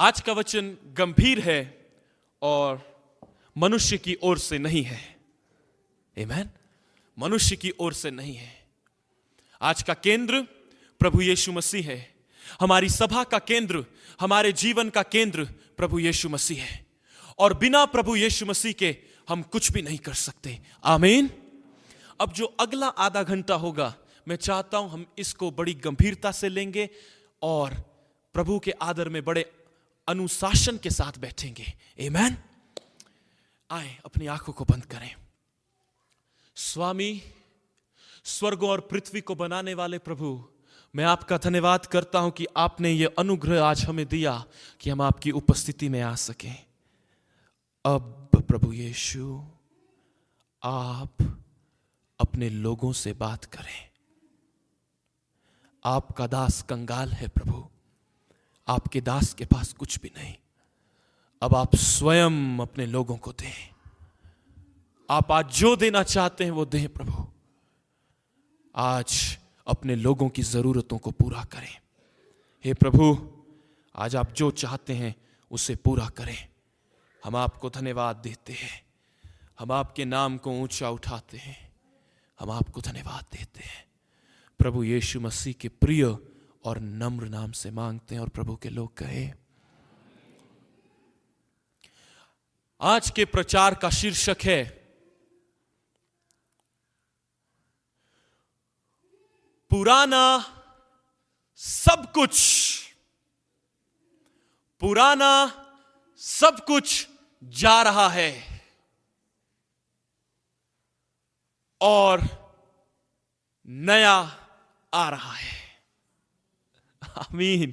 आज का वचन गंभीर है और मनुष्य की ओर से नहीं है। आमीन। मनुष्य की ओर से नहीं है। आज का केंद्र प्रभु यीशु मसीह है। हमारी सभा का केंद्र, हमारे जीवन का केंद्र प्रभु यीशु मसीह है और बिना प्रभु यीशु मसीह के हम कुछ भी नहीं कर सकते। आमीन। अब जो अगला आधा घंटा होगा, मैं चाहता हूं हम इसको बड़ी गंभीरता से लेंगे और प्रभु के आदर में बड़े अनुशासन के साथ बैठेंगे। आमीन। आए, अपनी आंखों को बंद करें। स्वामी, स्वर्ग और पृथ्वी को बनाने वाले प्रभु, मैं आपका धन्यवाद करता हूं कि आपने ये अनुग्रह आज हमें दिया कि हम आपकी उपस्थिति में आ सकें। अब प्रभु यीशु, आप अपने लोगों से बात करें। आपका दास कंगाल है प्रभु, आपके दास के पास कुछ भी नहीं। अब आप स्वयं अपने लोगों को दें। आप आज जो देना चाहते हैं वो दें प्रभु। आज अपने लोगों की जरूरतों को पूरा करें। हे प्रभु, आज आप जो चाहते हैं उसे पूरा करें। हम आपको धन्यवाद देते हैं। हम आपके नाम को ऊंचा उठाते हैं। हम आपको धन्यवाद देते हैं। प्रभु यीशु मसीह के प्रिय और नम्र नाम से मांगते हैं और प्रभु के लोग कहे। आज के प्रचार का शीर्षक है पुराना सब कुछ जा रहा है और नया आ रहा है। आमीन।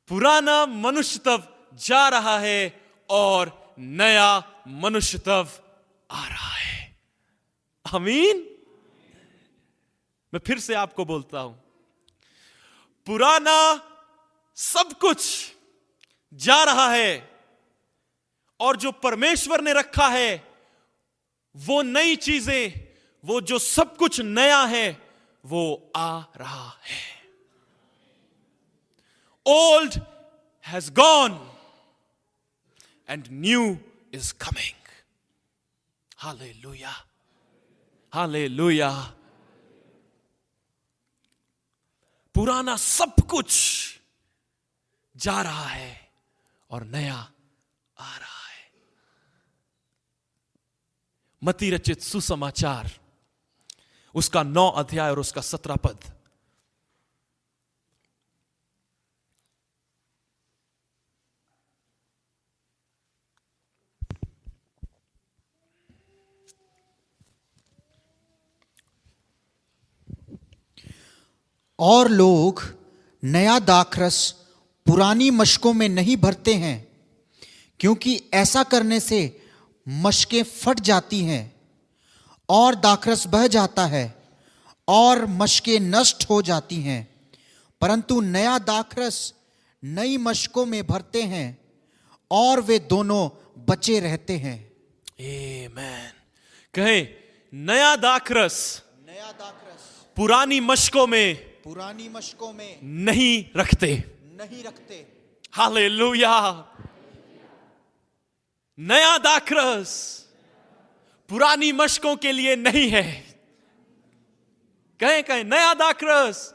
पुराना मनुष्य तब जा रहा है और नया मनुष्य तब आ रहा है। आमीन। मैं फिर से आपको बोलता हूं, पुराना सब कुछ जा रहा है और जो परमेश्वर ने रखा है वो नई चीजें, वो जो सब कुछ नया है वो आ रहा है। Old has gone and new is coming. Hallelujah, hallelujah. पुराना सब कुछ जा रहा है और नया आ रहा है। मत्ती रचित सुसमाचार उसका 9 अध्याय और उसका 17 पद। और लोग नया दाखरस पुरानी मशकों में नहीं भरते हैं, क्योंकि ऐसा करने से मशकें फट जाती हैं और दाखरस बह जाता है और मशकें नष्ट हो जाती हैं। परंतु नया दाखरस नई मशकों में भरते हैं और वे दोनों बचे रहते हैं। आमीन। कहें, नया दाखरस पुरानी मशकों में नहीं रखते। हालेलुया। नया दाखरस पुरानी मशकों के लिए नहीं है। कहें, नया दाखरस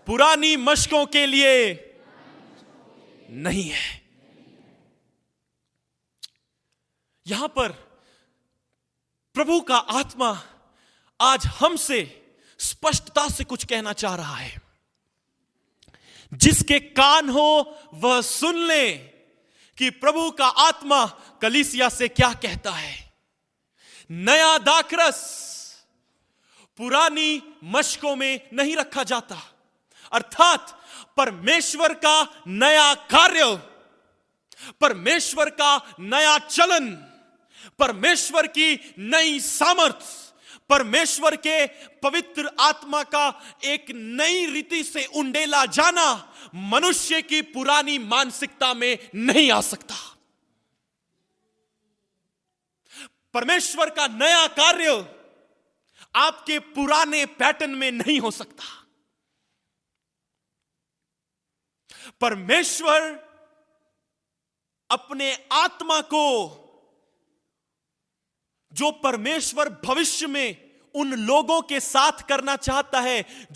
पुरानी मशकों के लिए नहीं है। यहां पर प्रभु का आत्मा आज हमसे स्पष्टता से कुछ कहना चाह रहा है। जिसके कान हो वह सुन ले कि प्रभु का आत्मा कलीसिया से क्या कहता है। नया दाखरस पुरानी मशकों में नहीं रखा जाता, अर्थात परमेश्वर का नया कार्य, परमेश्वर का नया चलन, परमेश्वर की नई सामर्थ, परमेश्वर के पवित्र आत्मा का एक नई रीति से उंडेला जाना मनुष्य की पुरानी मानसिकता में नहीं आ सकता। परमेश्वर का नया कार्य आपके पुराने पैटर्न में नहीं हो सकता। परमेश्वर अपने आत्मा को, जो परमेश्वर भविष्य में उन लोगों के साथ करना चाहता है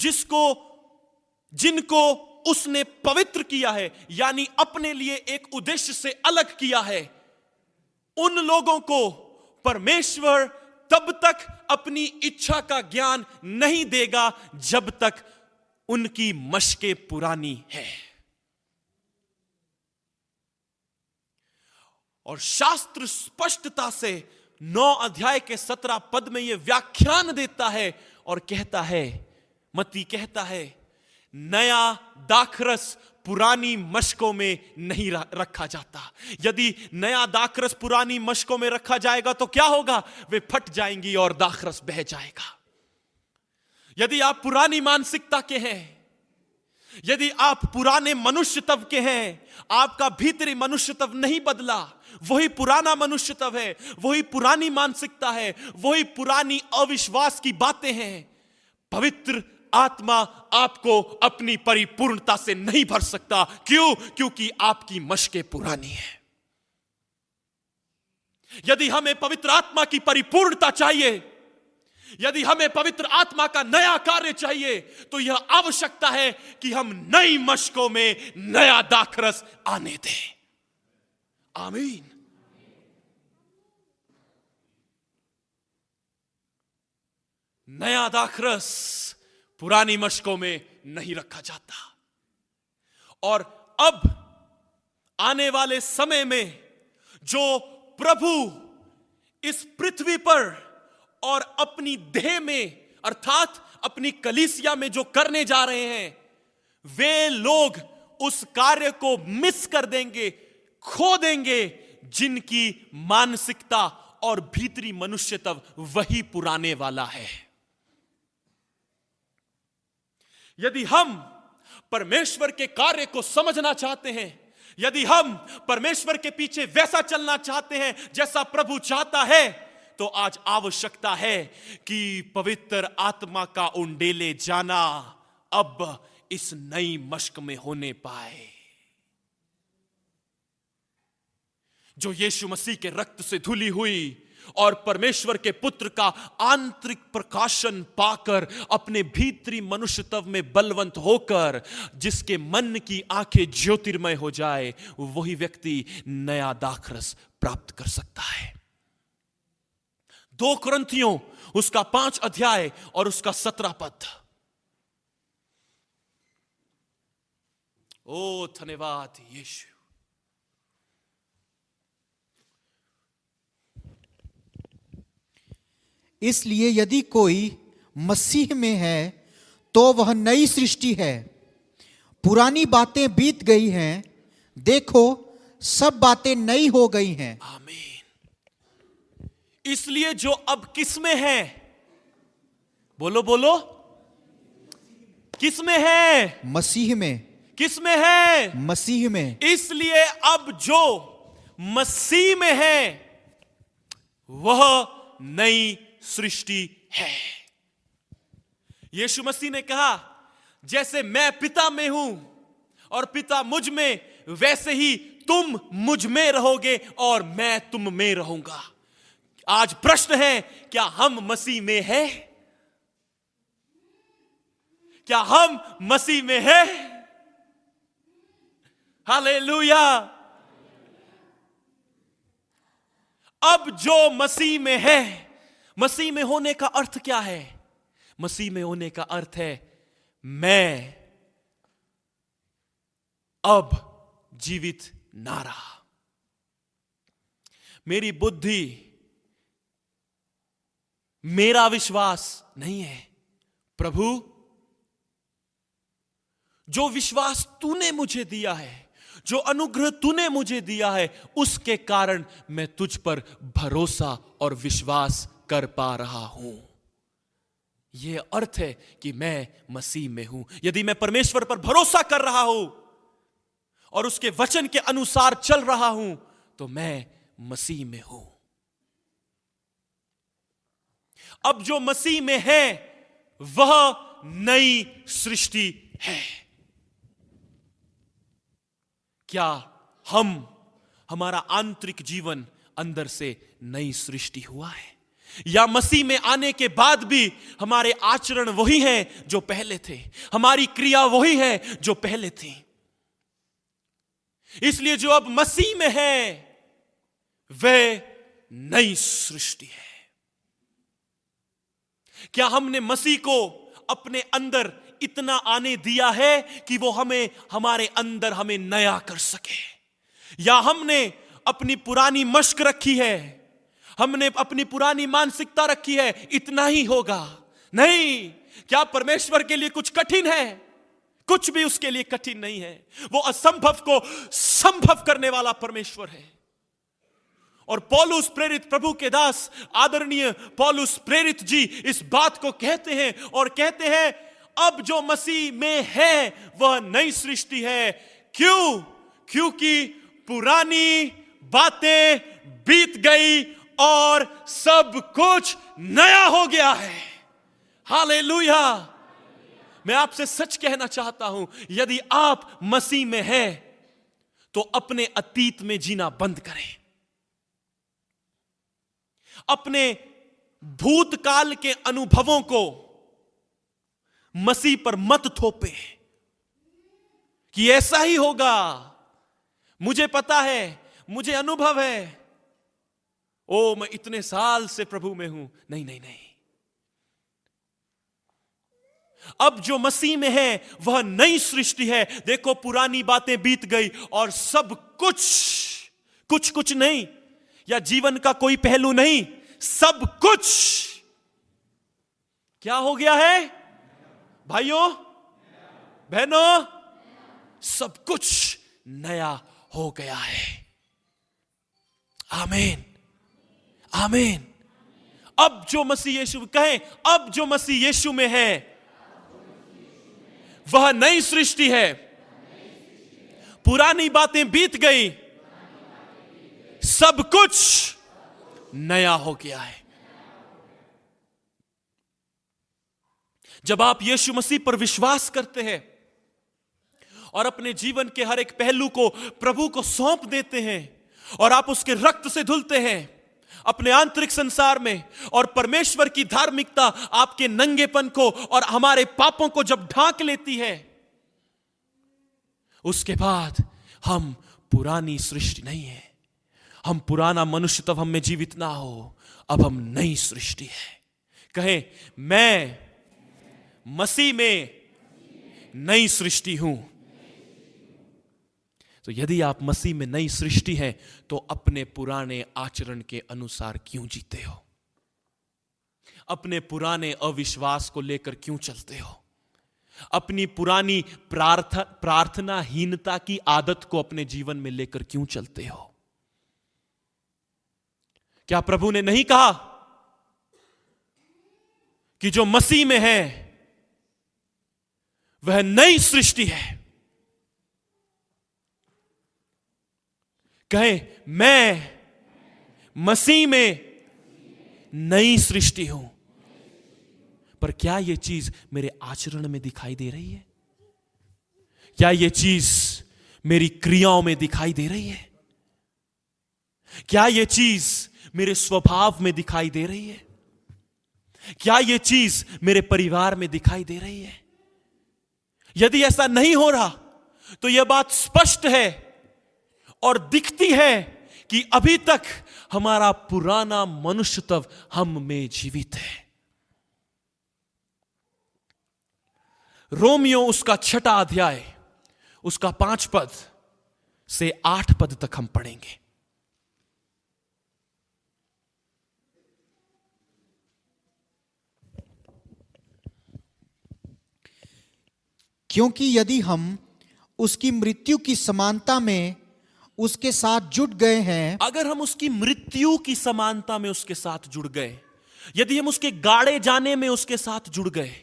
जिनको उसने पवित्र किया है, यानी अपने लिए एक उद्देश्य से अलग किया है, उन लोगों को परमेश्वर तब तक अपनी इच्छा का ज्ञान नहीं देगा जब तक उनकी मशकें पुरानी है। और शास्त्र स्पष्टता से 9 अध्याय के 17 पद में यह व्याख्यान देता है और कहता है, मत्ती कहता है, नया दाखरस पुरानी मशकों में नहीं रखा जाता। यदि नया दाखरस पुरानी मशकों में रखा जाएगा तो क्या होगा? वे फट जाएंगी और दाखरस बह जाएगा। यदि आप पुरानी मानसिकता के हैं, यदि आप पुराने मनुष्यत्व के हैं, आपका भीतरी मनुष्यत्व नहीं बदला, वही पुराना मनुष्यत्व है, वही पुरानी मानसिकता है, वही पुरानी अविश्वास की बातें हैं, पवित्र आत्मा आपको अपनी परिपूर्णता से नहीं भर सकता। क्यों? क्योंकि आपकी मशकें पुरानी है। यदि हमें पवित्र आत्मा की परिपूर्णता चाहिए, यदि हमें पवित्र आत्मा का नया कार्य चाहिए, तो यह आवश्यकता है कि हम नई मशकों में नया दाखरस आने दें। आमीन। नया दाखरस पुरानी मशकों में नहीं रखा जाता। और अब आने वाले समय में जो प्रभु इस पृथ्वी पर और अपनी देह में अर्थात अपनी कलीसिया में जो करने जा रहे हैं, वे लोग उस कार्य को मिस कर देंगे, खो देंगे, जिनकी मानसिकता और भीतरी मनुष्यत्व वही पुराने वाला है। यदि हम परमेश्वर के कार्य को समझना चाहते हैं, यदि हम परमेश्वर के पीछे वैसा चलना चाहते हैं जैसा प्रभु चाहता है, तो आज आवश्यकता है कि पवित्र आत्मा का उंडेले जाना अब इस नई मशक में होने पाए, जो यीशु मसीह के रक्त से धुली हुई और परमेश्वर के पुत्र का आंतरिक प्रकाशन पाकर अपने भीतरी मनुष्यत्व में बलवंत होकर जिसके मन की आंखें ज्योतिर्मय हो जाए, वही व्यक्ति नया दाखरस प्राप्त कर सकता है। 2 कुरिन्थियों उसका 5 अध्याय और उसका 17 पद। ओ धन्यवाद यीशु। इसलिए यदि कोई मसीह में है तो वह नई सृष्टि है, पुरानी बातें बीत गई हैं, देखो सब बातें नई हो गई हैं। आमीन। इसलिए जो अब किस में है, बोलो बोलो, किस में है? मसीह में। किस में है? मसीह में। इसलिए अब जो मसीह में है वह नई सृष्टि है। यीशु मसीह ने कहा, जैसे मैं पिता में हूं और पिता मुझ में, वैसे ही तुम मुझ में रहोगे और मैं तुम में रहूंगा। आज प्रश्न है, क्या हम मसीह में हैं? क्या हम मसीह में हैं? हालेलुया। अब जो मसीह में है, मसीह में होने का अर्थ क्या है? मसीह में होने का अर्थ है, मैं अब जीवित ना रहा, मेरी बुद्धि, मेरा विश्वास नहीं है। प्रभु, जो विश्वास तूने मुझे दिया है, जो अनुग्रह तूने मुझे दिया है, उसके कारण मैं तुझ पर भरोसा और विश्वास कर पा रहा हूं। यह अर्थ है कि मैं मसीह में हूं। यदि मैं परमेश्वर पर भरोसा कर रहा हूं और उसके वचन के अनुसार चल रहा हूं, तो मैं मसीह में हूं। अब जो मसीह में है वह नई सृष्टि है। क्या हमारा आंतरिक जीवन अंदर से नई सृष्टि हुआ है, या मसीह में आने के बाद भी हमारे आचरण वही हैं जो पहले थे, हमारी क्रिया वही है जो पहले थी। इसलिए जो अब मसीह में है वह नई सृष्टि है। क्या हमने मसीह को अपने अंदर इतना आने दिया है कि वो हमारे अंदर हमें नया कर सके, या हमने अपनी पुरानी मश्क रखी है, हमने अपनी पुरानी मानसिकता रखी है इतना ही होगा? नहीं। क्या परमेश्वर के लिए कुछ कठिन है? कुछ भी उसके लिए कठिन नहीं है। वो असंभव को संभव करने वाला परमेश्वर है। और पौलुस प्रेरित, प्रभु के दास आदरणीय पौलुस प्रेरित जी इस बात को कहते हैं और कहते हैं, अब जो मसीह में है वह नई सृष्टि है। क्यों? क्योंकि पुरानी बातें बीत गई और सब कुछ नया हो गया है। हालेलुया। मैं आपसे सच कहना चाहता हूं, यदि आप मसीह में हैं तो अपने अतीत में जीना बंद करें। अपने भूतकाल के अनुभवों को मसीह पर मत थोपे कि ऐसा ही होगा, मुझे पता है, मुझे अनुभव है, ओ मैं इतने साल से प्रभु में हूं। नहीं नहीं नहीं। अब जो मसीह में है वह नई सृष्टि है। देखो, पुरानी बातें बीत गई और सब कुछ नहीं, या जीवन का कोई पहलू नहीं, सब कुछ क्या हो गया है भाइयों बहनों? सब कुछ नया हो गया है। आमीन आमीन। अब जो मसीह यीशु, कहें, अब जो मसीह यीशु में है वह नई सृष्टि है। पुरानी बातें बीत गई, सब कुछ नया हो गया है। जब आप यीशु मसीह पर विश्वास करते हैं और अपने जीवन के हर एक पहलू को प्रभु को सौंप देते हैं और आप उसके रक्त से धुलते हैं अपने आंतरिक संसार में, और परमेश्वर की धार्मिकता आपके नंगेपन को और हमारे पापों को जब ढांक लेती है, उसके बाद हम पुरानी सृष्टि नहीं है, हम पुराना मनुष्य तब हम में जीवित ना हो, अब हम नई सृष्टि है। कहें, मैं मसीह में नई सृष्टि हूं। तो यदि आप मसीह में नई सृष्टि हैं तो अपने पुराने आचरण के अनुसार क्यों जीते हो? अपने पुराने अविश्वास को लेकर क्यों चलते हो? अपनी पुरानी प्रार्थनाहीनता की आदत को अपने जीवन में लेकर क्यों चलते हो? क्या प्रभु ने नहीं कहा कि जो मसीह में है वह नई सृष्टि है? कहे, मैं मसीह में नई सृष्टि हूं। पर क्या यह चीज मेरे आचरण में दिखाई दे रही है? क्या यह चीज मेरी क्रियाओं में दिखाई दे रही है? क्या यह चीज मेरे स्वभाव में दिखाई दे रही है? क्या यह चीज मेरे परिवार में दिखाई दे रही है? यदि ऐसा नहीं हो रहा तो यह बात स्पष्ट है और दिखती है कि अभी तक हमारा पुराना मनुष्यत्व हम में जीवित है। रोमियो उसका 6 अध्याय, उसका 5 पद से 8 पद तक हम पढ़ेंगे। क्योंकि यदि हम उसकी मृत्यु की समानता में उसके साथ जुट गए हैं, अगर हम उसकी मृत्यु की समानता में उसके साथ जुड़ गए, यदि हम उसके गाड़े जाने में उसके साथ जुड़ गए,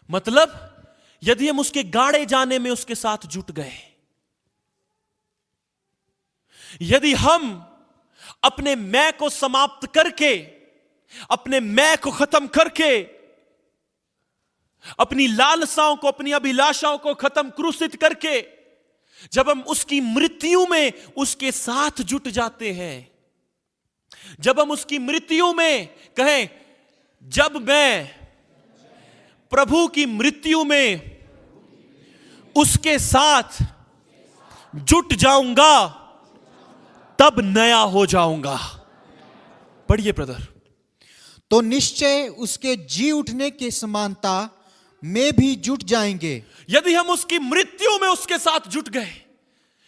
मतलब यदि हम उसके गाड़े जाने में उसके साथ जुट गए, यदि हम अपने मैं को समाप्त करके, अपने मैं को खत्म करके, अपनी लालसाओं को, अपनी अभिलाषाओं को खत्म, क्रूसित करके जब हम उसकी मृत्यु में उसके साथ जुट जाते हैं, जब हम उसकी मृत्यु में कहें, जब मैं प्रभु की मृत्यु में उसके साथ जुट जाऊंगा तब नया हो जाऊंगा। पढ़िए ब्रदर। तो निश्चय उसके जी उठने की समानता में भी जुट जाएंगे। यदि हम उसकी मृत्यु में उसके साथ जुट गए,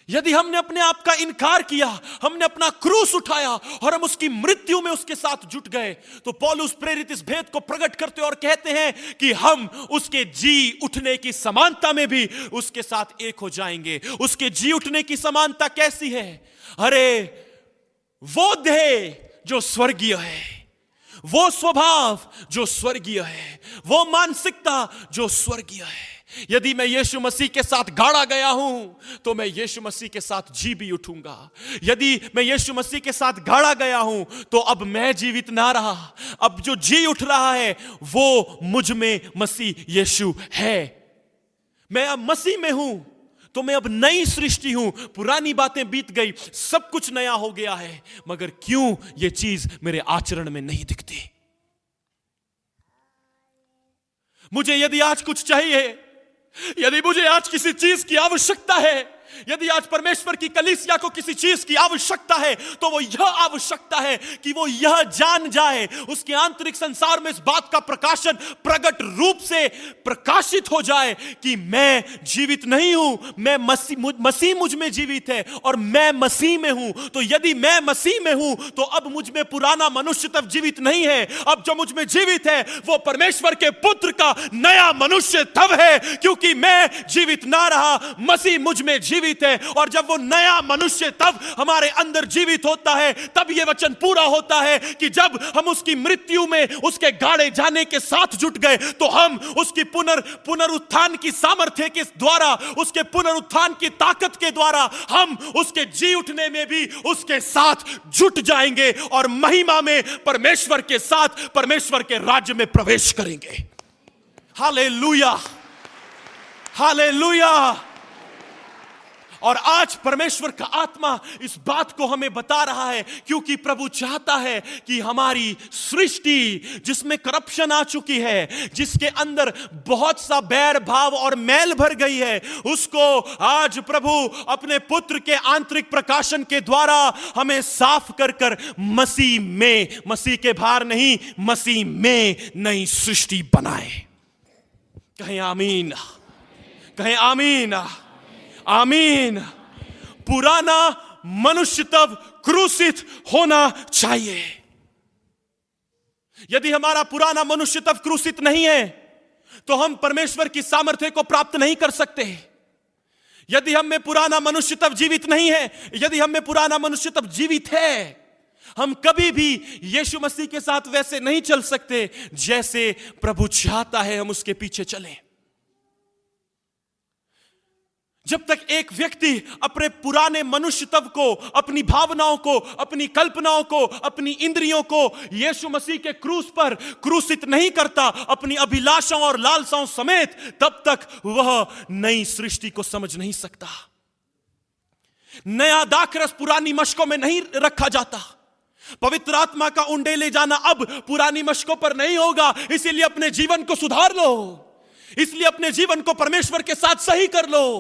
यदि हमने अपने आप का इनकार किया, हमने अपना क्रूस उठाया और हम उसकी मृत्यु में उसके साथ जुट गए, तो पौलुस प्रेरित इस भेद को प्रकट करते और कहते हैं कि हम उसके जी उठने की समानता में भी उसके साथ एक हो जाएंगे। उसके जी उठने की समानता कैसी है? अरे वो देह जो स्वर्गीय है, वो स्वभाव जो स्वर्गीय है, वो मानसिकता जो स्वर्गीय है। यदि मैं यीशु मसीह के साथ गाड़ा गया हूं तो मैं यीशु मसीह के साथ जी भी उठूंगा। यदि मैं यीशु मसीह के साथ गाड़ा गया हूं तो अब मैं जीवित ना रहा, अब जो जी उठ रहा है वो मुझ में मसीह यीशु है। मैं अब मसीह में हूं तो मैं अब नई सृष्टि हूं। पुरानी बातें बीत गई, सब कुछ नया हो गया है। मगर क्यों ये चीज मेरे आचरण में नहीं दिखती? मुझे यदि आज कुछ चाहिए, यदि मुझे आज किसी चीज की आवश्यकता है, यदि आज परमेश्वर की कलीसिया को किसी चीज की आवश्यकता है, तो वो यह आवश्यकता है कि वो यह जान जाए, उसके आंतरिक संसार में इस बात का प्रकाशन प्रकट रूप से प्रकाशित हो जाए कि मैं जीवित नहीं हूं, मैं मसीह मुझ में जीवित है और मैं मसीह में हूं। तो यदि मैं मसीह में हूं तो अब मुझ में पुराना मनुष्य तब जीवित नहीं है। अब जो मुझ में जीवित है वो परमेश्वर के पुत्र का नया मनुष्य तब है, क्योंकि मैं जीवित ना रहा, मसीह मुझ में जीवित है। और जब वो नया मनुष्य तब हमारे अंदर जीवित होता है, तब ये वचन पूरा होता है कि जब हम उसकी मृत्यु में उसके गाड़े जाने के साथ जुट गए तो हम उसकी पुनरुत्थान की सामर्थ्य के द्वारा, उसके पुनरुत्थान की ताकत के द्वारा हम उसके जी उठने में भी उसके साथ जुट जाएंगे और महिमा में परमेश्वर के साथ परमेश्वर के राज्य में प्रवेश करेंगे। Hallelujah, hallelujah. और आज परमेश्वर का आत्मा इस बात को हमें बता रहा है, क्योंकि प्रभु चाहता है कि हमारी सृष्टि जिसमें करप्शन आ चुकी है, जिसके अंदर बहुत सा बैर भाव और मैल भर गई है, उसको आज प्रभु अपने पुत्र के आंतरिक प्रकाशन के द्वारा हमें साफ कर कर मसीह में, मसीह के बाहर नहीं, मसीह में नई सृष्टि बनाए। कहें आमीन, कहें आमीन, आमीन। पुराना मनुष्य तब क्रूसित होना चाहिए। यदि हमारा पुराना मनुष्य तब क्रूसित नहीं है तो हम परमेश्वर की सामर्थ्य को प्राप्त नहीं कर सकते। यदि हम में पुराना मनुष्य तब जीवित नहीं है, यदि हम में पुराना मनुष्य तब जीवित है, हम कभी भी यीशु मसीह के साथ वैसे नहीं चल सकते जैसे प्रभु चाहता है हम उसके पीछे चलें। जब तक एक व्यक्ति अपने पुराने मनुष्य तब को, अपनी भावनाओं को, अपनी कल्पनाओं को, अपनी इंद्रियों को यीशु मसीह के क्रूस पर क्रूसित नहीं करता, अपनी अभिलाषाओं और लालसाओं समेत, तब तक वह नई सृष्टि को समझ नहीं सकता। नया दाखरस पुरानी मशकों में नहीं रखा जाता। पवित्र आत्मा का उंडेले जाना अब पुरानी मशकों पर नहीं होगा। इसीलिए अपने जीवन को सुधार लो, इसलिए अपने जीवन को परमेश्वर के साथ सही कर लो,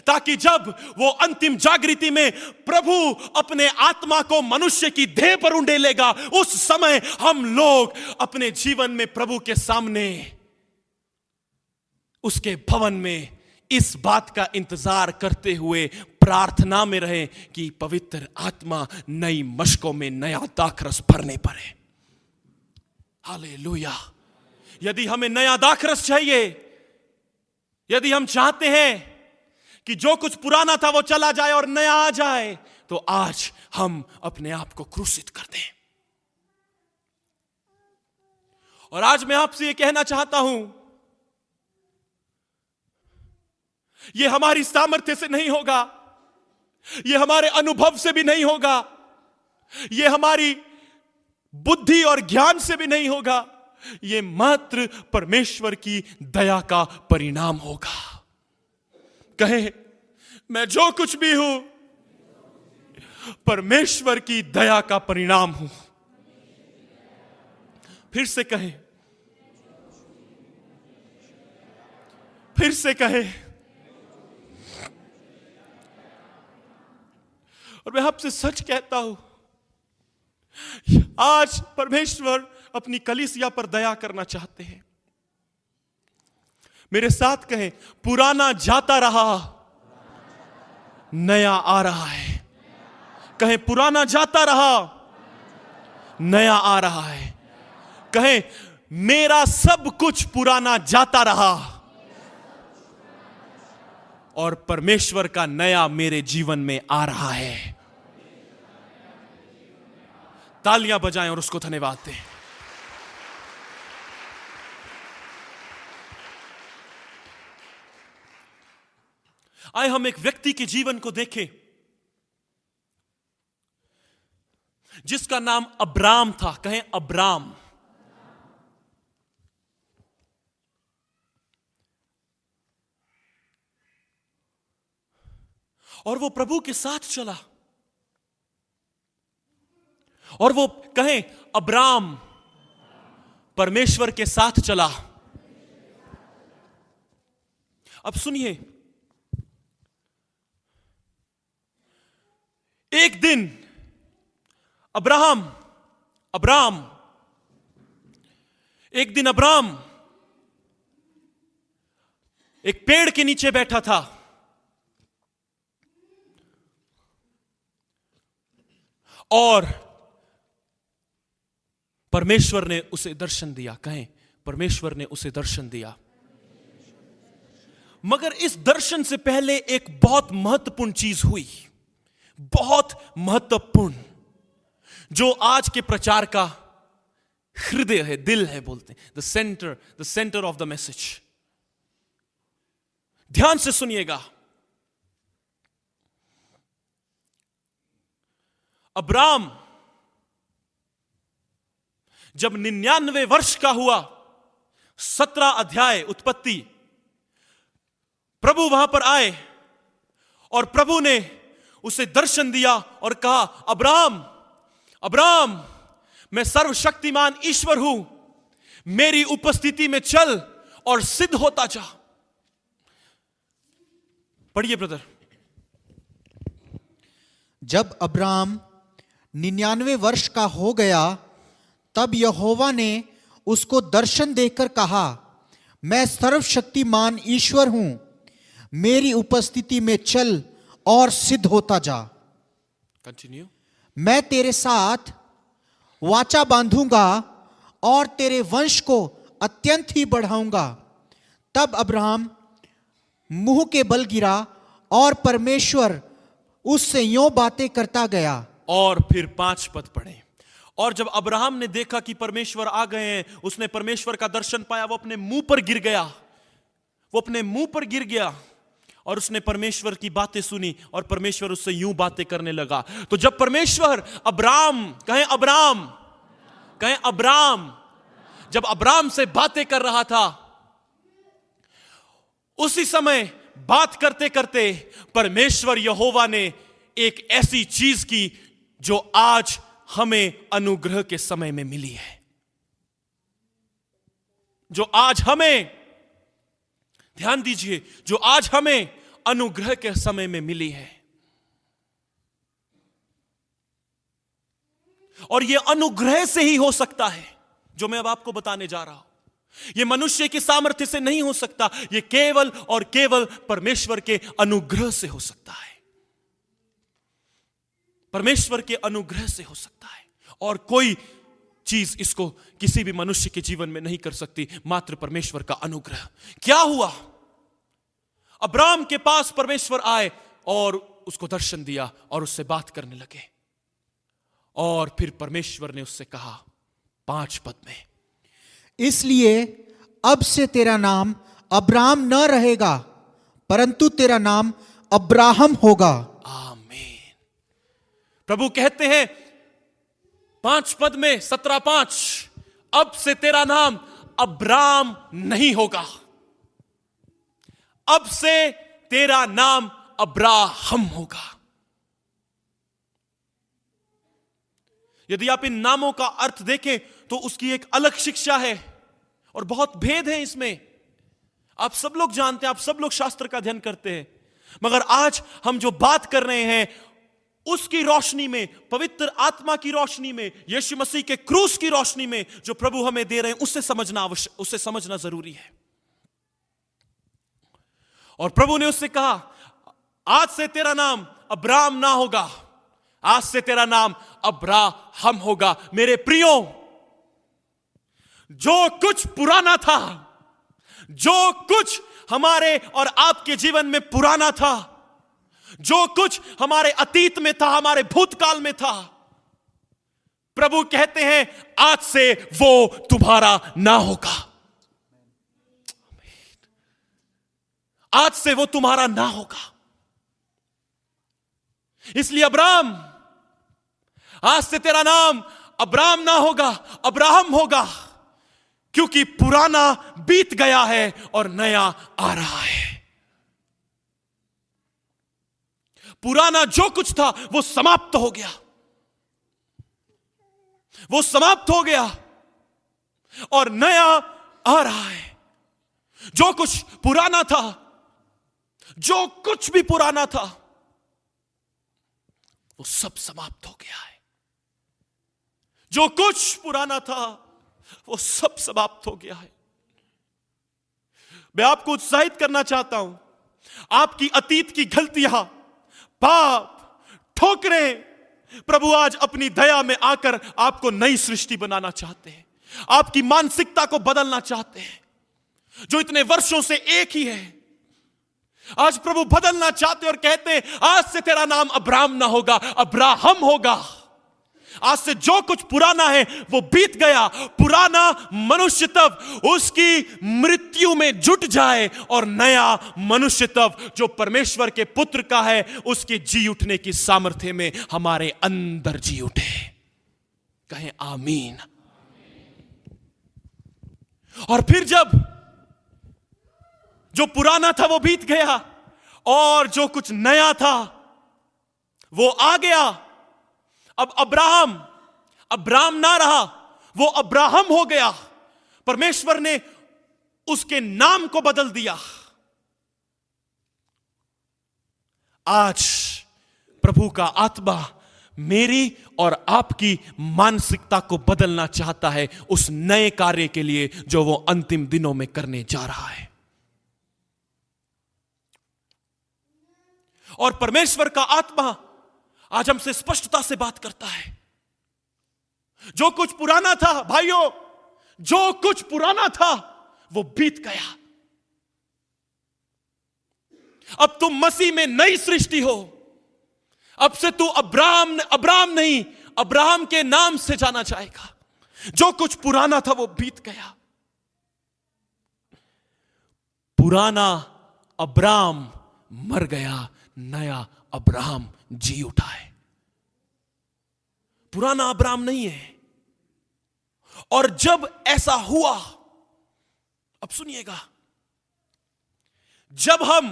ताकि जब वो अंतिम जागृति में प्रभु अपने आत्मा को मनुष्य की देह पर उंडेलेगा, उस समय हम लोग अपने जीवन में प्रभु के सामने उसके भवन में इस बात का इंतजार करते हुए प्रार्थना में रहे कि पवित्र आत्मा नई मशकों में नया दाखरस भरने पर है। हालेलुया। यदि हमें नया दाखरस चाहिए, यदि हम चाहते हैं कि जो कुछ पुराना था वो चला जाए और नया आ जाए, तो आज हम अपने आप को क्रूसित कर दें। और आज मैं आपसे ये कहना चाहता हूं, ये हमारी सामर्थ्य से नहीं होगा, ये हमारे अनुभव से भी नहीं होगा, ये हमारी बुद्धि और ज्ञान से भी नहीं होगा, ये मात्र परमेश्वर की दया का परिणाम होगा। कहे मैं जो कुछ भी हूं परमेश्वर की दया का परिणाम हूं। फिर से कहें, फिर से कहें। और मैं आपसे सच कहता हूं, आज परमेश्वर अपनी कलीसिया पर दया करना चाहते हैं। मेरे साथ कहें, पुराना जाता रहा, नया आ रहा है। कहें, पुराना जाता रहा, नया आ रहा है। कहें, मेरा सब कुछ पुराना जाता रहा और परमेश्वर का नया मेरे जीवन में आ रहा है। तालियां बजाएं और उसको धन्यवाद दें। आए हम एक व्यक्ति के जीवन को देखें जिसका नाम अब्राम था। कहें, अब्राम। और वो प्रभु के साथ चला। और वो कहें, अब्राम परमेश्वर के साथ चला। अब सुनिए, एक दिन अब्राम एक पेड़ के नीचे बैठा था। और परमेश्वर ने उसे दर्शन दिया। कहें, परमेश्वर ने उसे दर्शन दिया। मगर इस दर्शन से पहले एक बहुत महत्वपूर्ण चीज हुई, बहुत महत्वपूर्ण, जो आज के प्रचार का हृदय है, दिल है, बोलते हैं the centre of the message. ध्यान से सुनिएगा। अब्राम जब 99 वर्ष का हुआ, 17 अध्याय उत्पत्ति, प्रभु वहां पर आए और प्रभु ने उसे दर्शन दिया और कहा, अब्राम, मैं सर्वशक्तिमान ईश्वर हूं, मेरी उपस्थिति में चल और सिद्ध होता जा। पढ़िए ब्रदर। जब अब्राम 99 वर्ष का हो गया, तब यहोवा ने उसको दर्शन देकर कहा, मैं सर्वशक्तिमान ईश्वर हूं, मेरी उपस्थिति में चल और सिद्ध होता जा। कंटिन्यू। मैं तेरे साथ वाचा बांधूंगा और तेरे वंश को अत्यंत ही बढ़ाऊंगा। तब अब्राहम मुंह के बल गिरा और परमेश्वर उससे यों बातें करता गया। और फिर 5 पद पढ़े। और जब अब्राहम ने देखा कि परमेश्वर आ गए हैं, उसने परमेश्वर का दर्शन पाया, वो अपने मुंह पर गिर गया और उसने परमेश्वर की बातें सुनी और परमेश्वर उससे यूं बातें करने लगा। तो जब परमेश्वर अब्राम जब अब्राम से बातें कर रहा था, उसी समय बात करते करते परमेश्वर यहोवा ने एक ऐसी चीज की जो आज हमें अनुग्रह के समय में मिली है, जो आज हमें, ध्यान दीजिए, जो आज हमें अनुग्रह के समय में मिली है। और यह अनुग्रह से ही हो सकता है जो मैं अब आपको बताने जा रहा हूं। यह मनुष्य की सामर्थ्य से नहीं हो सकता, यह केवल और केवल परमेश्वर के अनुग्रह से हो सकता है। परमेश्वर के अनुग्रह से हो सकता है और कोई चीज इसको किसी भी मनुष्य के जीवन में नहीं कर सकती, मात्र परमेश्वर का अनुग्रह। क्या हुआ? अब्राम के पास परमेश्वर आए और उसको दर्शन दिया और उससे बात करने लगे। और फिर परमेश्वर ने उससे कहा 5 पद में, इसलिए अब से तेरा नाम अब्राम न रहेगा, परंतु तेरा नाम अब्राहम होगा। आमीन। प्रभु कहते हैं 5 पद में 17:5, अब से तेरा नाम अब्राम नहीं होगा, अब से तेरा नाम अब्राहम होगा। यदि आप इन नामों का अर्थ देखें तो उसकी एक अलग शिक्षा है और बहुत भेद है इसमें। आप सब लोग जानते हैं, आप सब लोग शास्त्र का अध्ययन करते हैं, मगर आज हम जो बात कर रहे हैं उसकी रोशनी में, पवित्र आत्मा की रोशनी में, यीशु मसीह के क्रूस की रोशनी में जो प्रभु हमें दे रहे हैं, उससे समझना जरूरी है। और प्रभु ने उससे कहा, आज से तेरा नाम अब्राम ना होगा, आज से तेरा नाम अब्राहम होगा। मेरे प्रियो, जो कुछ पुराना था, जो कुछ हमारे और आपके जीवन में पुराना था, जो कुछ हमारे अतीत में था, हमारे भूतकाल में था, प्रभु कहते हैं आज से वो तुम्हारा ना होगा। आज से वो तुम्हारा ना होगा। इसलिए अब्राम, आज से तेरा नाम अब्राम ना होगा, अब्राहम होगा, क्योंकि पुराना बीत गया है और नया आ रहा है। पुराना जो कुछ था वो समाप्त हो गया, वो समाप्त हो गया और नया आ रहा है। जो कुछ पुराना था, जो कुछ भी पुराना था, वो सब समाप्त हो गया है। जो कुछ पुराना था वो सब समाप्त हो गया है। मैं आपको उत्साहित करना चाहता हूं, आपकी अतीत की गलतियां, पाप, ठोकरें, प्रभु आज अपनी दया में आकर आपको नई सृष्टि बनाना चाहते हैं, आपकी मानसिकता को बदलना चाहते हैं। जो इतने वर्षों से एक ही है, आज प्रभु बदलना चाहते और कहते हैं आज से तेरा नाम अब्राम ना होगा, अब्राहम होगा। आज से जो कुछ पुराना है वो बीत गया। पुराना मनुष्य तब उसकी मृत्यु में जुट जाए और नया मनुष्य तब जो परमेश्वर के पुत्र का है उसके जी उठने की सामर्थ्य में हमारे अंदर जी उठे। कहें आमीन। और फिर जब जो पुराना था वो बीत गया और जो कुछ नया था वो आ गया। अब अब्राम ना रहा, वो अब्राहम हो गया। परमेश्वर ने उसके नाम को बदल दिया। आज प्रभु का आत्मा मेरी और आपकी मानसिकता को बदलना चाहता है उस नए कार्य के लिए जो वो अंतिम दिनों में करने जा रहा है। और परमेश्वर का आत्मा आज हमसे स्पष्टता से बात करता है। जो कुछ पुराना था भाइयों, जो कुछ पुराना था वो बीत गया। अब तुम मसीह में नई सृष्टि हो। अब से तू अब्राम नहीं, अब्राहम के नाम से जाना जाएगा। जो कुछ पुराना था वो बीत गया। पुराना अब्राम मर गया, नया अब्राहम जी उठा है। पुराना अब्राहम नहीं है। और जब ऐसा हुआ, अब सुनिएगा, जब हम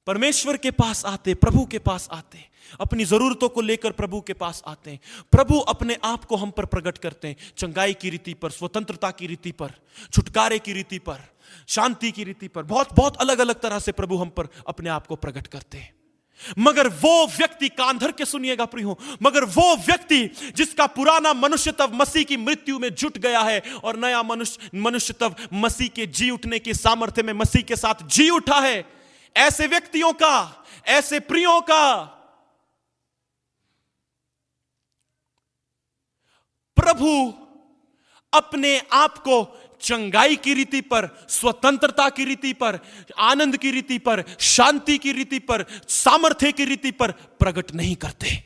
परमेश्वर के पास आते, प्रभु के पास आते, अपनी जरूरतों को लेकर प्रभु के पास आते हैं, प्रभु अपने आप को हम पर प्रकट करते हैं। चंगाई की रीति पर, स्वतंत्रता की रीति पर, छुटकारे की रीति पर, शांति की रीति पर, बहुत बहुत अलग अलग तरह से प्रभु हम पर अपने आप को प्रकट करते हैं। मगर वो व्यक्ति, कान धर के सुनिएगा प्रियो, मगर वो व्यक्ति जिसका पुराना मनुष्य तब मसीह की मृत्यु में जुट गया है और नया मनुष्य तब मसीह के जी उठने की सामर्थ्य में मसीह के साथ जी उठा है, ऐसे व्यक्तियों का, ऐसे प्रियों का प्रभु अपने आप को चंगाई की रीति पर, स्वतंत्रता की रीति पर, आनंद की रीति पर, शांति की रीति पर, सामर्थ्य की रीति पर प्रकट नहीं करते।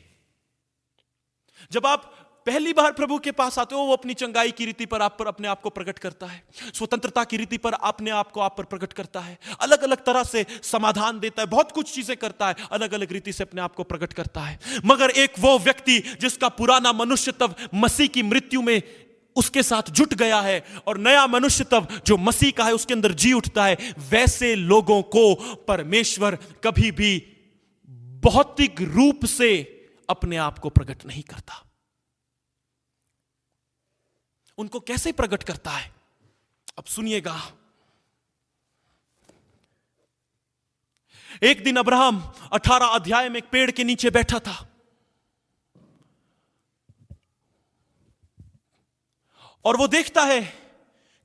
जब आप पहली बार प्रभु के पास आते हो, वो अपनी चंगाई की रीति पर आप पर अपने आप को प्रकट करता है, स्वतंत्रता की रीति पर अपने आप को आप पर प्रकट करता है, अलग अलग तरह से समाधान देता है, बहुत कुछ चीजें करता है, अलग अलग रीति से अपने आप को प्रकट करता है। मगर एक वो व्यक्ति जिसका पुराना मनुष्य तब मसीह की मृत्यु में उसके साथ जुट गया है और नया मनुष्य तब जो मसीह का है उसके अंदर जी उठता है, वैसे लोगों को परमेश्वर कभी भी भौतिक रूप से अपने आप को प्रकट नहीं करता। उनको कैसे प्रकट करता है? अब सुनिएगा। एक दिन अब्राहम 18 अध्याय में एक पेड़ के नीचे बैठा था और वो देखता है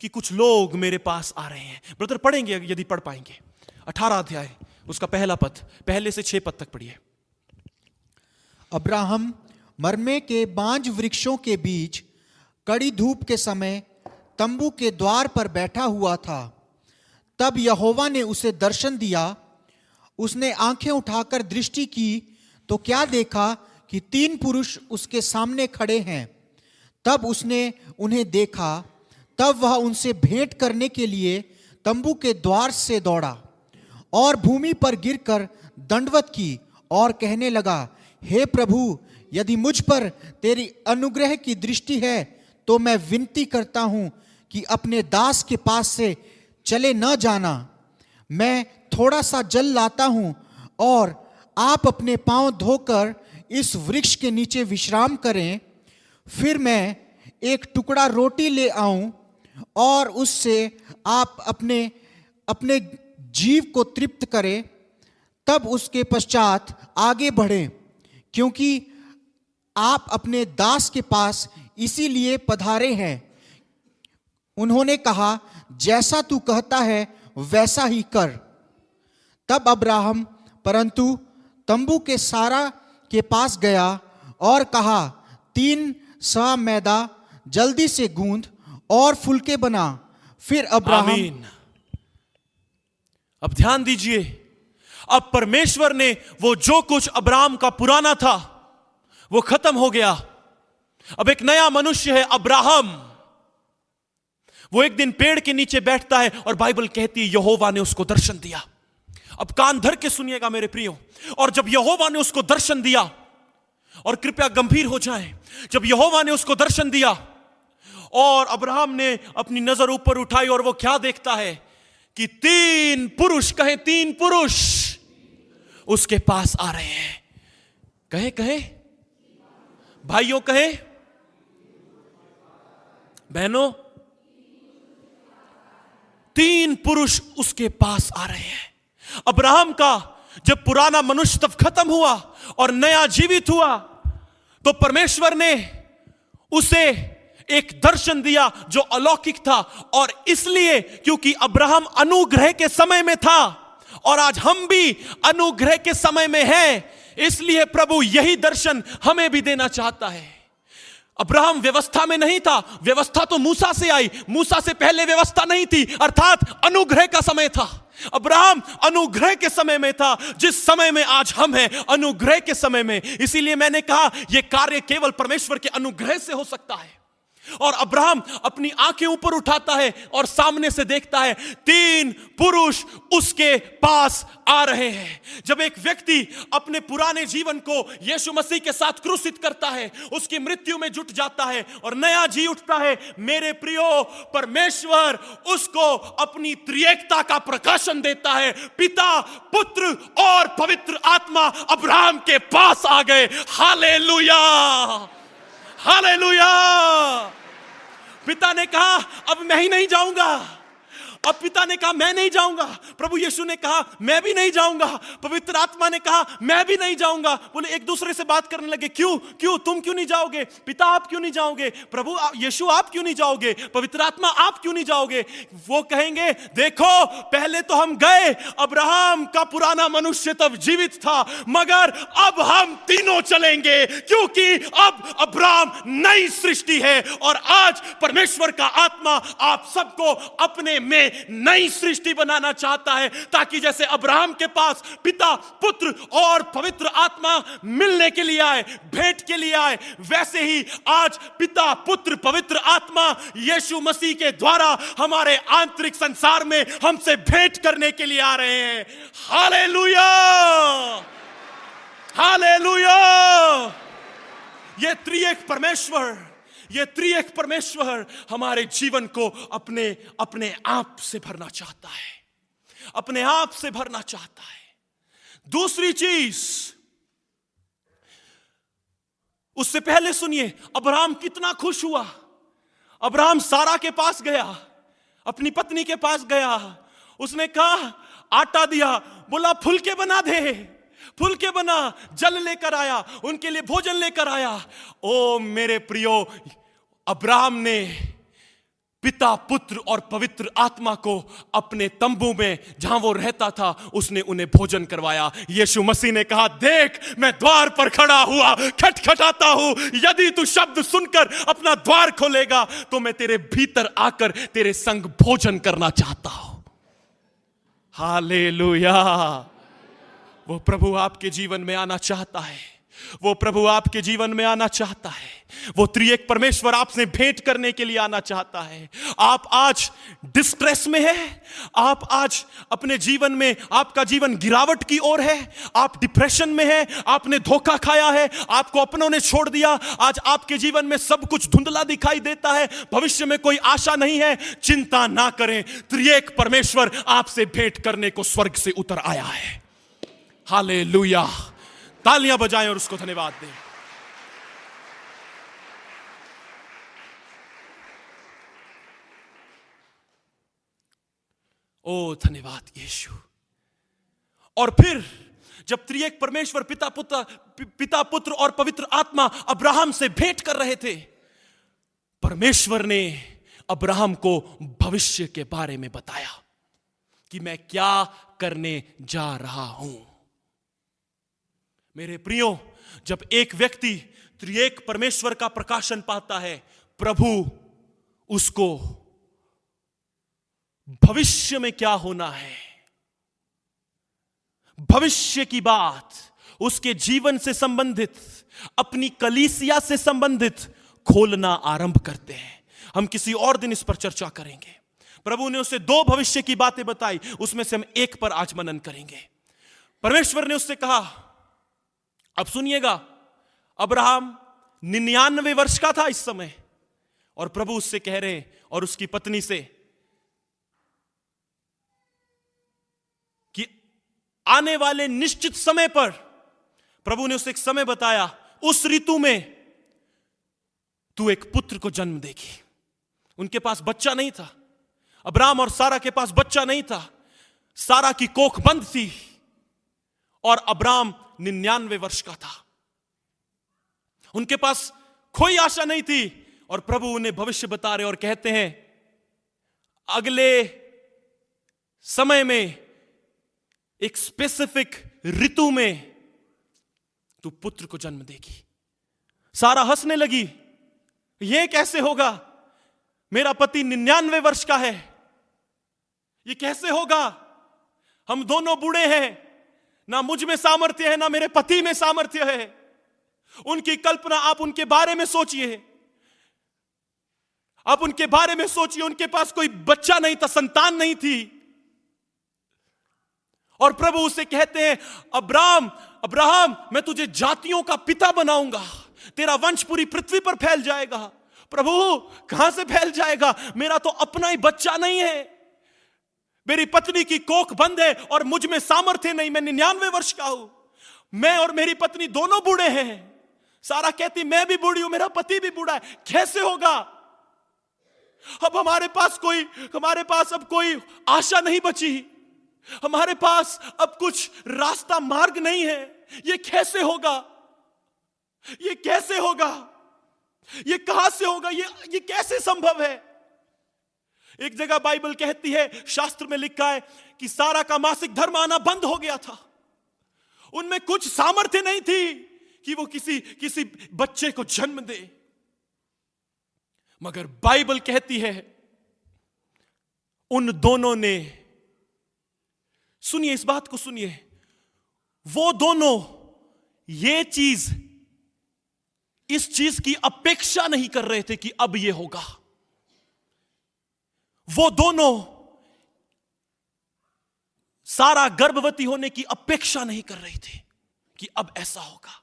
कि कुछ लोग मेरे पास आ रहे हैं। ब्रदर पढ़ेंगे यदि पढ़ पाएंगे 18 अध्याय उसका पहला पद, पहले से 6 पद तक पढ़िए। अब्राहम मरमे के बांज वृक्षों के बीच कड़ी धूप के समय तंबू के द्वार पर बैठा हुआ था। तब यहोवा ने उसे दर्शन दिया। उसने आंखें उठाकर दृष्टि की तो क्या देखा कि 3 पुरुष उसके सामने खड़े हैं। तब उसने उन्हें देखा, तब वह उनसे भेंट करने के लिए तंबू के द्वार से दौड़ा और भूमि पर गिरकर दंडवत की और कहने लगा, हे प्रभु, यदि मुझ पर तेरी अनुग्रह की दृष्टि है तो मैं विनती करता हूं कि अपने दास के पास से चले न जाना। मैं थोड़ा सा जल लाता हूं और आप अपने पांव धोकर इस वृक्ष के नीचे विश्राम करें। फिर मैं एक टुकड़ा रोटी ले आऊं और उससे आप अपने अपने जीव को तृप्त करें। तब उसके पश्चात आगे बढ़ें, क्योंकि आप अपने दास के पास इसीलिए पधारे हैं। उन्होंने कहा, जैसा तू कहता है वैसा ही कर। तब अब्राहम परंतु तंबू के सारा के पास गया और कहा, 3 सआ मैदा जल्दी से गूंथ और फुलके बना। फिर अब्राहम। आमीन। अब ध्यान दीजिए, अब परमेश्वर ने वो जो कुछ अब्राहम का पुराना था वो खत्म हो गया। अब एक नया मनुष्य है अब्राहम। वो एक दिन पेड़ के नीचे बैठता है और बाइबल कहती है यहोवा ने उसको दर्शन दिया। अब कान धर के सुनिएगा मेरे प्रियो। और जब यहोवा ने उसको दर्शन दिया, और कृपया गंभीर हो जाएं, जब यहोवा ने उसको दर्शन दिया और अब्राहम ने अपनी नजर ऊपर उठाई और वो क्या देखता है कि 3 पुरुष, कहे 3 पुरुष उसके पास आ रहे हैं। कहे कहे भाइयों, कहे बहनों, 3 पुरुष उसके पास आ रहे हैं। अब्राहम का जब पुराना मनुष्य तब खत्म हुआ और नया जीवित हुआ तो परमेश्वर ने उसे एक दर्शन दिया जो अलौकिक था। और इसलिए क्योंकि अब्राहम अनुग्रह के समय में था और आज हम भी अनुग्रह के समय में हैं, इसलिए प्रभु यही दर्शन हमें भी देना चाहता है। अब्राहम व्यवस्था में नहीं था, व्यवस्था तो मूसा से आई, मूसा से पहले व्यवस्था नहीं थी, अर्थात अनुग्रह का समय था। अब्राहम अनुग्रह के समय में था, जिस समय में आज हम हैं, अनुग्रह के समय में। इसीलिए मैंने कहा यह कार्य केवल परमेश्वर के अनुग्रह से हो सकता है। और अब्राहम अपनी आंखें ऊपर उठाता है और सामने से देखता है 3 पुरुष उसके पास आ रहे हैं। जब एक व्यक्ति अपने पुराने जीवन को यीशु मसीह के साथ क्रूसित करता है, उसकी मृत्यु में जुट जाता है और नया जी उठता है, मेरे प्रियो, परमेश्वर उसको अपनी त्रिएकता का प्रकाशन देता है। पिता, पुत्र और पवित्र आत्मा अब्राहम के पास आ गए। Hallelujah, hallelujah. पिता ने कहा अब मैं ही नहीं जाऊंगा। अब पिता ने कहा मैं नहीं जाऊंगा। प्रभु यीशु ने कहा मैं भी नहीं जाऊंगा। पवित्र आत्मा ने कहा मैं भी नहीं जाऊंगा। बोले एक दूसरे से बात करने लगे, क्यों तुम क्यों नहीं जाओगे? पिता आप क्यों नहीं जाओगे? प्रभु यीशु आप क्यों नहीं जाओगे? पवित्र आत्मा आप क्यों नहीं जाओगे? वो कहेंगे देखो पहले तो हम गए, अब्राहम का पुराना मनुष्य तब जीवित था, मगर अब हम तीनों चलेंगे क्योंकि अब अब्राहम नई सृष्टि है। और आज परमेश्वर का आत्मा आप सबको अपने में नई सृष्टि बनाना चाहता है, ताकि जैसे अब्राहम के पास पिता, पुत्र और पवित्र आत्मा मिलने के लिए आए, भेंट के लिए आए, वैसे ही आज पिता, पुत्र, पवित्र आत्मा यीशु मसीह के द्वारा हमारे आंतरिक संसार में हमसे भेंट करने के लिए आ रहे हैं। Hallelujah, hallelujah. ये त्रिएक परमेश्वर, ये त्रिएक परमेश्वर हमारे जीवन को अपने अपने आप से भरना चाहता है, अपने आप से भरना चाहता है। दूसरी चीज, उससे पहले सुनिए अब्राहम कितना खुश हुआ। अब्राहम सारा के पास गया, अपनी पत्नी के पास गया, उसने कहा आटा दिया, बोला फुलके बना दे, फुलके बना, जल लेकर आया, उनके लिए भोजन लेकर आया। ओ मेरे प्रियो, अब्राहम ने पिता, पुत्र और पवित्र आत्मा को अपने तंबू में जहां वो रहता था उसने उन्हें भोजन करवाया। यीशु मसीह ने कहा, देख मैं द्वार पर खड़ा हुआ खटखटाता हूं, यदि तू शब्द सुनकर अपना द्वार खोलेगा तो मैं तेरे भीतर आकर तेरे संग भोजन करना चाहता हूं। हालेलुया। वो प्रभु आपके जीवन में आना चाहता है, वो प्रभु आपके जीवन में आना चाहता है, वो त्रिएक परमेश्वर आपसे भेंट करने के लिए आना चाहता है। आप आज डिस्ट्रेस में है, आप आज अपने जीवन में, आपका जीवन गिरावट की ओर है, आप डिप्रेशन में है, आपने धोखा खाया है, आपको अपनों ने छोड़ दिया, आज आपके जीवन में सब कुछ धुंधला दिखाई देता है, भविष्य में कोई आशा नहीं है। चिंता ना करें, त्रिएक परमेश्वर आपसे भेंट करने को स्वर्ग से उतर आया है। हालेलुया। तालियां बजाएं और उसको धन्यवाद दें। ओ धन्यवाद यीशु। और फिर जब त्रिएक परमेश्वर पिता, पुत्र और पवित्र आत्मा अब्राहम से भेंट कर रहे थे, परमेश्वर ने अब्राहम को भविष्य के बारे में बताया कि मैं क्या करने जा रहा हूं। मेरे प्रियो, जब एक व्यक्ति त्रिएक परमेश्वर का प्रकाशन पाता है, प्रभु उसको भविष्य में क्या होना है, भविष्य की बात, उसके जीवन से संबंधित, अपनी कलीसिया से संबंधित खोलना आरंभ करते हैं। हम किसी और दिन इस पर चर्चा करेंगे। प्रभु ने उसे 2 भविष्य की बातें बताई, उसमें से हम एक पर आज मनन करेंगे। परमेश्वर ने उससे कहा, अब सुनिएगा, अब्राहम 99 वर्ष का था इस समय, और प्रभु उससे कह रहे हैं और उसकी पत्नी से कि आने वाले निश्चित समय पर, प्रभु ने उसे एक समय बताया, उस ऋतु में तू एक पुत्र को जन्म देगी। उनके पास बच्चा नहीं था, अब्राहम और सारा के पास बच्चा नहीं था, सारा की कोख बंद थी और अब्राहम 99 वर्ष का था। उनके पास कोई आशा नहीं थी और प्रभु उन्हें भविष्य बता रहे और कहते हैं, अगले समय में एक स्पेसिफिक ऋतु में तू पुत्र को जन्म देगी। सारा हंसने लगी, यह कैसे होगा, मेरा पति 99 वर्ष का है, यह कैसे होगा, हम दोनों बूढ़े हैं, ना मुझ में सामर्थ्य है ना मेरे पति में सामर्थ्य है। उनकी कल्पना आप उनके बारे में सोचिए, आप उनके बारे में सोचिए, उनके पास कोई बच्चा नहीं था, संतान नहीं थी, और प्रभु उसे कहते हैं, अब्राहम मैं तुझे जातियों का पिता बनाऊंगा, तेरा वंश पूरी पृथ्वी पर फैल जाएगा। प्रभु कहां से फैल जाएगा, मेरा तो अपना ही बच्चा नहीं है, मेरी पत्नी की कोख बंद है और मुझ में सामर्थ्य नहीं, मैं 99 वर्ष का हूं, मैं और मेरी पत्नी दोनों बूढ़े हैं। सारा कहती मैं भी बूढ़ी हूं, मेरा पति भी बूढ़ा है, कैसे होगा। अब हमारे पास अब कोई आशा नहीं बची, हमारे पास अब कुछ रास्ता मार्ग नहीं है, ये कैसे होगा, ये कैसे होगा, ये कहां से होगा, ये कैसे संभव है। एक जगह बाइबल कहती है, शास्त्र में लिखा है कि सारा का मासिक धर्म आना बंद हो गया था, उनमें कुछ सामर्थ्य नहीं थी कि वो किसी बच्चे को जन्म दे। मगर बाइबल कहती है उन दोनों ने, सुनिए इस बात को सुनिए, वो दोनों इस चीज की अपेक्षा नहीं कर रहे थे कि अब ये होगा। वो दोनों सारा गर्भवती होने की अपेक्षा नहीं कर रही थी कि अब ऐसा होगा,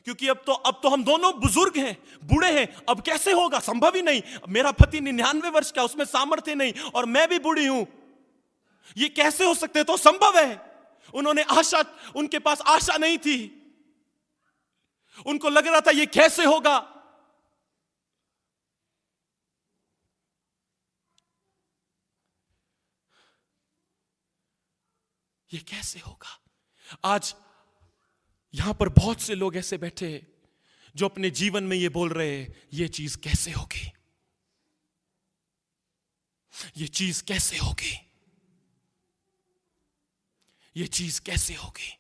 क्योंकि अब तो हम दोनों बुजुर्ग हैं, बूढ़े हैं, अब कैसे होगा, संभव ही नहीं। मेरा पति 99 वर्ष का, उसमें सामर्थ्य नहीं, और मैं भी बूढ़ी हूं, ये कैसे हो सकते? तो संभव है। उनके पास आशा नहीं थी, उनको लग रहा था ये कैसे होगा। ये कैसे होगा? आज यहां पर बहुत से लोग ऐसे बैठे हैं जो अपने जीवन में ये बोल रहे हैं, ये चीज कैसे होगी, ये चीज कैसे होगी, ये चीज कैसे होगी,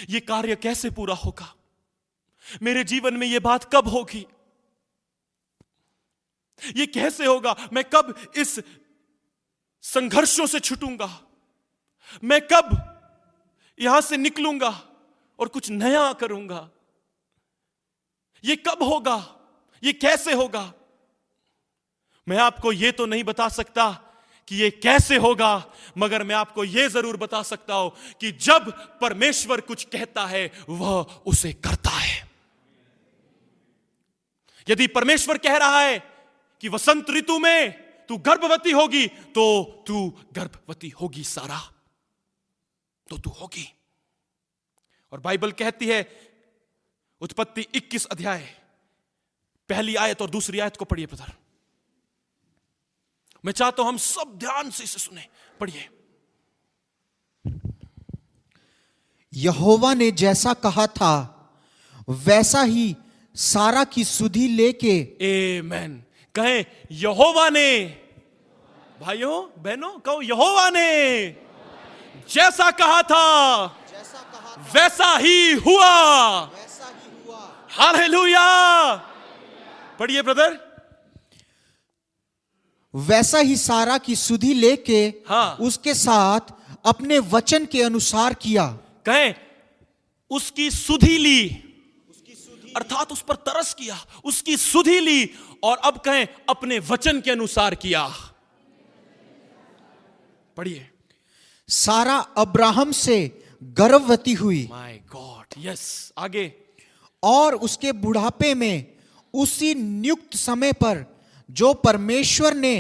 ये कार्य कैसे पूरा होगा, मेरे जीवन में ये बात कब होगी, ये कैसे होगा, मैं कब इस संघर्षों से छूटूंगा, मैं कब यहां से निकलूंगा और कुछ नया करूंगा, ये कब होगा, ये कैसे होगा। मैं आपको ये तो नहीं बता सकता कि ये कैसे होगा, मगर मैं आपको ये जरूर बता सकता हूं कि जब परमेश्वर कुछ कहता है वह उसे करता है। यदि परमेश्वर कह रहा है कि वसंत ऋतु में तू गर्भवती होगी, तो तू गर्भवती होगी सारा, तो तू होगी। और बाइबल कहती है, उत्पत्ति 21 अध्याय पहली आयत और दूसरी आयत को पढ़िए ब्रदर। मैं चाहता हूं हम सब ध्यान से इसे सुने, पढ़िए। यहोवा ने जैसा कहा था वैसा ही सारा की सुधि लेके, आमेन। कहें यहोवा ने, भाइयों बहनों कहो, यहोवा ने जैसा कहा था वैसा ही हुआ। हालेलुया। पढ़िए ब्रदर। वैसा ही सारा की सुधि लेके हाँ। उसके साथ अपने वचन के अनुसार किया। कहें उसकी सुधि ली, अर्थात उस पर तरस किया, उसकी सुधि ली, और अब कहें अपने वचन के अनुसार किया। पढ़िए। सारा अब्राहम से गर्भवती हुई। My God, yes. आगे। और उसके बुढ़ापे में उसी नियुक्त समय पर जो परमेश्वर ने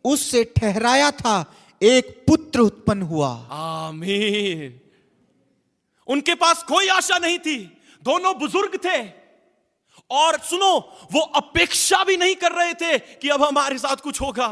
उससे ठहराया था एक पुत्र उत्पन्न हुआ। आमीन। उनके पास कोई आशा नहीं थी, दोनों बुजुर्ग थे, और सुनो, वो अपेक्षा भी नहीं कर रहे थे कि अब हमारे साथ कुछ होगा,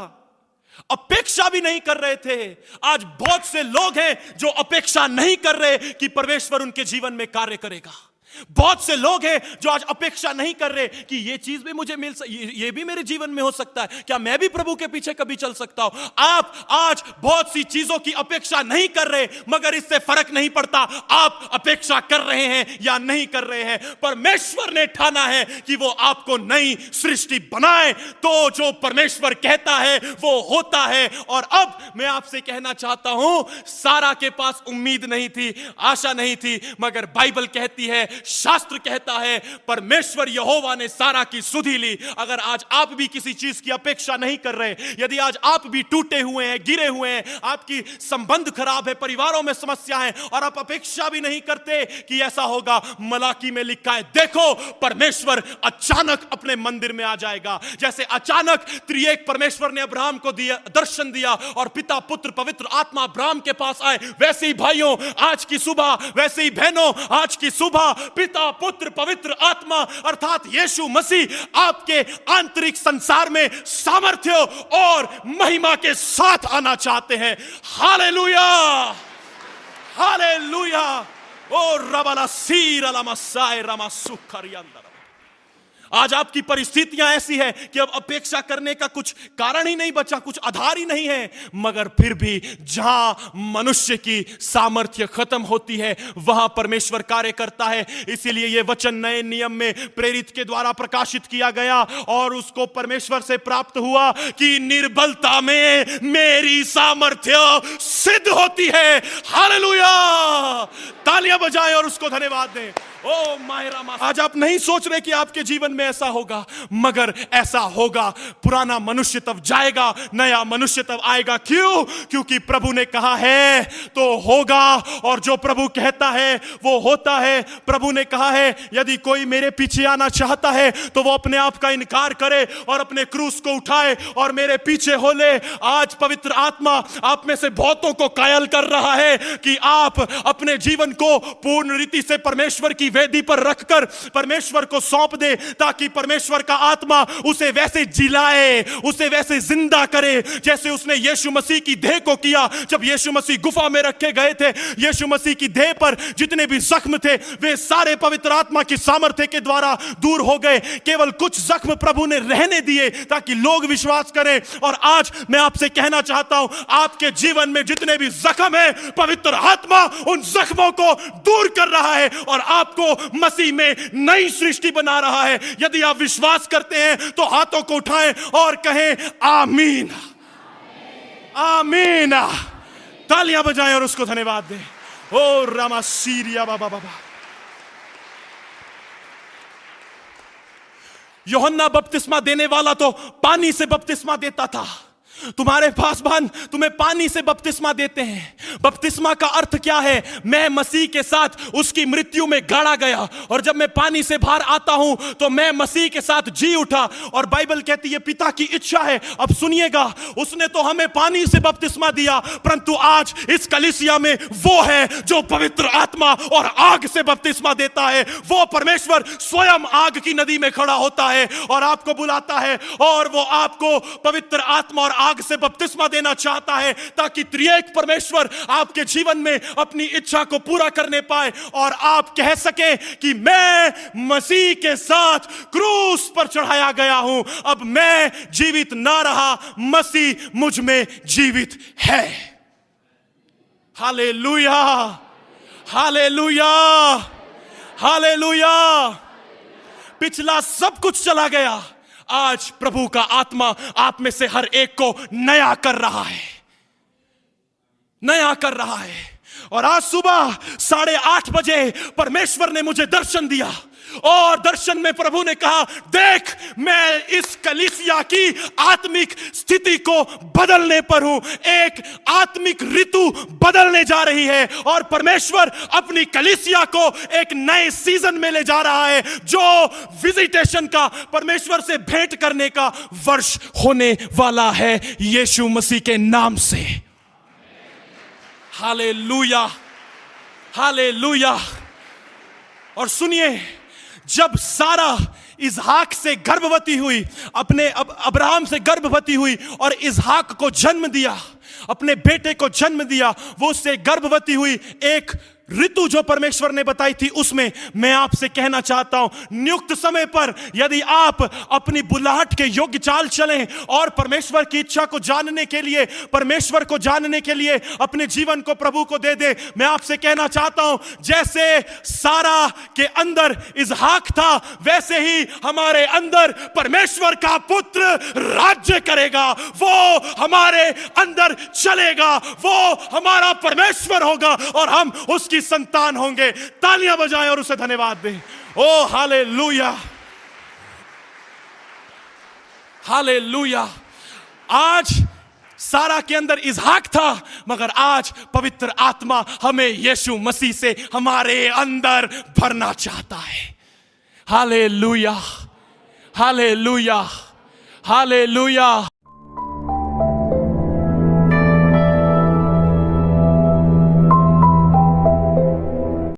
अपेक्षा भी नहीं कर रहे थे। आज बहुत से लोग हैं जो अपेक्षा नहीं कर रहे कि परमेश्वर उनके जीवन में कार्य करेगा। बहुत से लोग हैं जो आज अपेक्षा नहीं कर रहे कि ये चीज भी मुझे ये भी मेरे जीवन में हो सकता है, क्या मैं भी प्रभु के पीछे कभी चल सकता हूं। आप आज बहुत सी चीजों की अपेक्षा नहीं कर रहे, मगर इससे फर्क नहीं पड़ता आप अपेक्षा कर रहे हैं या नहीं कर रहे हैं। परमेश्वर ने ठाना है कि वो आपको नई सृष्टि बनाए, तो जो परमेश्वर कहता है वो होता है। और अब मैं आपसे कहना चाहता हूं, सारा के पास उम्मीद नहीं थी, आशा नहीं थी, मगर बाइबल कहती है, शास्त्र कहता है, परमेश्वर यहोवा ने सारा की सुधि ली। अगर आज आप भी किसी चीज की अपेक्षा नहीं कर रहे, यदि आज आप भी टूटे हुए हैं, गिरे हुए हैं, आपकी संबंध खराब है, परिवारों में समस्या है, और आप अपेक्षा भी नहीं करते कि ऐसा होगा, मलाकी में लिखा है, देखो परमेश्वर अचानक अपने मंदिर में आ जाएगा। जैसे अचानक त्रिएक परमेश्वर ने अब्राहम को दिया, दर्शन दिया, और पिता पुत्र पवित्र आत्मा अब्राहम के पास आए, वैसे ही भाइयों आज की सुबह, वैसे ही बहनों आज की सुबह पिता पुत्र पवित्र आत्मा अर्थात यीशु मसीह आपके आंतरिक संसार में सामर्थ्य और महिमा के साथ आना चाहते हैं। Hallelujah, hallelujah. ओ रबला सीर अलमसाय रमासुखरियंदर। आज आपकी परिस्थितियां ऐसी है कि अब अपेक्षा करने का कुछ कारण ही नहीं बचा, कुछ आधार ही नहीं है, मगर फिर भी जहां मनुष्य की सामर्थ्य खत्म होती है वहां परमेश्वर कार्य करता है। इसीलिए यह वचन नए नियम में प्रेरित के द्वारा प्रकाशित किया गया, और उसको परमेश्वर से प्राप्त हुआ कि निर्बलता में मेरी सामर्थ्य सिद्ध होती है। हालेलुया। तालियां बजाएं और उसको धन्यवाद दें। ओ मायरा मा, आज आप नहीं सोच रहे कि आपके जीवन में ऐसा होगा, मगर ऐसा होगा। पुराना मनुष्य तब जाएगा, नया मनुष्य तब आएगा। क्यों? क्योंकि प्रभु ने कहा है तो होगा, और जो प्रभु कहता है वो होता है। प्रभु ने कहा है यदि कोई मेरे पीछे आना चाहता है तो वो अपने आप का इनकार करे और अपने क्रूस को उठाए और मेरे पीछे हो ले। आज पवित्र आत्मा आप में से बहुतों को कायल कर रहा है कि आप अपने जीवन को पूर्ण रीति से परमेश्वर की वेदी पर रखकर परमेश्वर को सौंप दे, ताकि परमेश्वर का आत्मा उसे वैसे जिलाए, उसे वैसे जिंदा करे जैसे उसने यीशु मसीह की देह को किया। जब यीशु मसीह गुफा में रखे गए थे, यीशु मसीह की देह पर जितने भी जख्म थे वे सारे पवित्र आत्मा की सामर्थ्य के द्वारा दूर हो गए। केवल कुछ जख्म प्रभु ने रहने दिए ताकि लोग विश्वास करें। और आज मैं आपसे कहना चाहता हूं, आपके जीवन में जितने भी जख्म है, पवित्र आत्मा उन जख्मों को दूर कर रहा है और आपको मसीह में नई सृष्टि बना रहा है। यदि आप विश्वास करते हैं तो हाथों को उठाएं और कहें आमीन, आमीन। तालियां बजाएं और उसको धन्यवाद दें। ओ रामा सीरिया बाबा बाबा। यूहन्ना बपतिस्मा देने वाला तो पानी से बपतिस्मा देता था। तुम्हारे पासवान तुम्हें पानी से बपतिस्मा देते हैं। बपतिस्मा का अर्थ क्या है? मैं मसीह के साथ उसकी मृत्यु में गाड़ा गया, और जब मैं पानी से बाहर आता हूं तो मैं मसीह के साथ जी उठा। और बाइबल कहती है पिता की इच्छा है, अब सुनिएगा, उसने तो हमें पानी से बपतिस्मा दिया, परंतु आज इस कलीसिया में वो है जो पवित्र आत्मा और आग से बपतिस्मा देता है। वो परमेश्वर स्वयं आग की नदी में खड़ा होता है और आपको बुलाता है, और वो आपको पवित्र आत्मा और आग से बपतिस्मा देना चाहता है, ताकि त्रिएक परमेश्वर आपके जीवन में अपनी इच्छा को पूरा करने पाए और आप कह सके कि मैं मसीह के साथ क्रूस पर चढ़ाया गया हूं। अब मैं जीवित ना रहा, मसीह मुझ में जीवित है। Hallelujah, hallelujah, hallelujah. पिछला सब कुछ चला गया, आज प्रभु का आत्मा आप में से हर एक को नया कर रहा है, नया कर रहा है। और आज सुबह 8:30 बजे परमेश्वर ने मुझे दर्शन दिया, और दर्शन में प्रभु ने कहा, देख मैं इस कलीसिया की आत्मिक स्थिति को बदलने पर हूं। एक आत्मिक ऋतु बदलने जा रही है और परमेश्वर अपनी कलीसिया को एक नए सीजन में ले जा रहा है, जो विजिटेशन का, परमेश्वर से भेंट करने का वर्ष होने वाला है यीशु मसीह के नाम से। Hallelujah, hallelujah. और सुनिए, जब सारा इसहाक से गर्भवती हुई, अपने अब्राहम से गर्भवती हुई और इसहाक को जन्म दिया, अपने बेटे को जन्म दिया, वो उससे गर्भवती हुई। एक ऋतु जो परमेश्वर ने बताई थी, उसमें मैं आपसे कहना चाहता हूं, नियुक्त समय पर यदि आप अपनी बुलाहट के योग्य चाल चलें और परमेश्वर की इच्छा को जानने के लिए, परमेश्वर को जानने के लिए अपने जीवन को प्रभु को दे दे। मैं आपसे कहना चाहता हूं, जैसे सारा के अंदर इसहाक था, वैसे ही हमारे अंदर परमेश्वर का पुत्र राज्य करेगा। वो हमारे अंदर चलेगा, वो हमारा परमेश्वर होगा और हम उसकी संतान होंगे। तालियां बजाएं और उसे धन्यवाद दें। ओ हालेलुया, हालेलुया। आज सारा के अंदर इसहाक था, मगर आज पवित्र आत्मा हमें यीशु मसीह से हमारे अंदर भरना चाहता है। Hallelujah, hallelujah, hallelujah.